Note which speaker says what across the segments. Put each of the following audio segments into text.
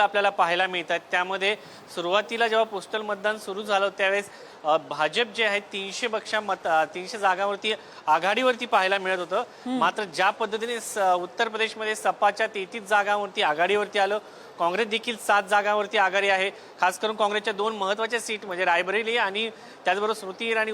Speaker 1: आपल्याला पाहायला मिळतात। त्यामध्ये सुरुवातीला जेव्हा पोस्टल मतदान सुरू झालं त्यावेळेस भाजप जे आहे 300 जागांवरती आघाडीवरती पाहायला मिळत होतं। मात्र ज्या पद्धतीने उत्तर प्रदेशमध्ये सपाच्या 33 जागांवरती आघाडीवरती आलं, काँग्रेस देखील 7 जागांवरती आघाडी आहे। खास करून काँग्रेसच्या दोन महत्त्वाच्या सीट म्हणजे रायबरेली आणि त्याचबरोबर स्मृती इराणी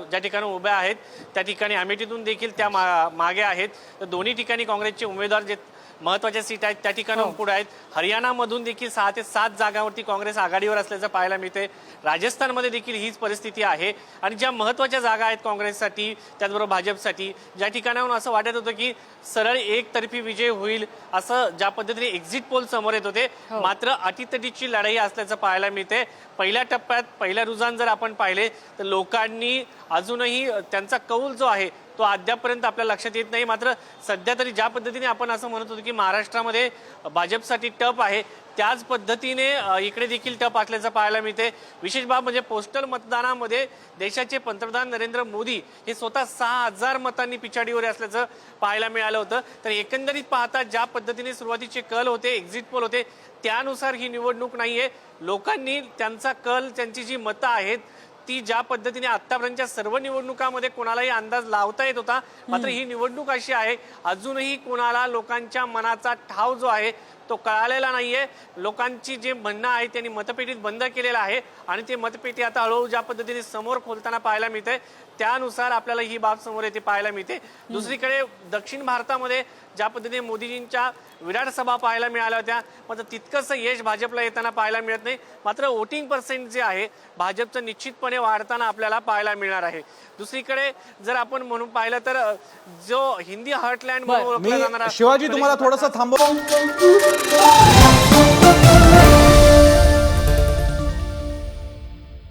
Speaker 1: ज्या ठिकाणी उभ्या आहेत त्या ठिकाणी अमेठीतून देखील त्या मागे आहेत। तर दोन्ही ठिकाणी काँग्रेसचे उमेदवार जे महत्त्वाच्या सीट आहेत त्या ठिकाणाहून पुढे आहेत। हरियाणामधून देखील 6 ते 7 जागांवरती काँग्रेस आघाडीवर असल्याचं पाहायला मिळते। राजस्थानमध्ये देखील हीच परिस्थिती आहे आणि ज्या महत्त्वाच्या जागा आहेत काँग्रेससाठी त्याचबरोबर भाजपसाठी ज्या ठिकाणाहून असं वाटत होतं की सरळ एकतर्फी विजय होईल असं ज्या पद्धतीने एक्झिट पोल समोर येत होते, मात्र अटीतटीची लढाई असल्याचं पाहायला मिळते। पहिल्या टप्प्यात पहिल्या रुझान जर आपण पाहिले तर लोकांनी अजूनही त्यांचा कौल जो आहे तो अद्यापर्यंत आपल्याला लक्षात येत नाही। मात्र सध्या तरी ज्या पद्धतीने आपण असं म्हणत होतो की महाराष्ट्रामध्ये भाजपसाठी टप आहे त्याच पद्धतीने इकडे देखील टप असल्याचं पाहायला मिळते। विशेष बाब म्हणजे पोस्टल मतदानामध्ये देशाचे पंतप्रधान नरेंद्र मोदी हे स्वतः 6000 मतांनी पिछाडीवर असल्याचं पाहायला मिळालं होतं। तर एकंदरीत पाहता ज्या पद्धतीने सुरुवातीचे कल होते, एक्झिट पोल होते त्यानुसार ही निवडणूक नाहीये। लोकांनी त्यांचा कल, त्यांची जी मतं आहेत ती ज्या पद्धतीने आतापर्यंतच्या सर्व निवडणुकांमध्ये कोणालाही अंदाज लावता येत होता, मात्र ही निवडणूक अशी आहे अजूनही कोणाला लोकांच्या मनाचा ठाव जो आहे तो कळालेला नाहीये। लोकांची जे म्हणणं आहे त्यांनी मतपेटीत बंद केलेलं आहे आणि ते मतपेटी आता हळूहळू ज्या पद्धतीने समोर खोलताना पाहायला मिळते त्यानुसार आपल्याला ही बाब समोर येते पाहायला मिळते। दुसरीकडे दक्षिण भारतामध्ये ज्या पद्धतीने मोदीजींच्या विराट सभा पाहायला मिळाल्या होत्या मात्र तितकंसं यश भाजपला येताना पाहायला मिळत नाही। मात्र वोटिंग पर्सेंट जे आहे भाजपचं निश्चितपणे वाढताना आपल्याला पाहायला मिळणार आहे। दुसरीकडे जर आपण म्हणून पाहिलं तर जो हिंदी हार्टलँड म्हणून ओळखला जाणारा
Speaker 2: शिवाजी तुम्हाला थोडंसं थांबव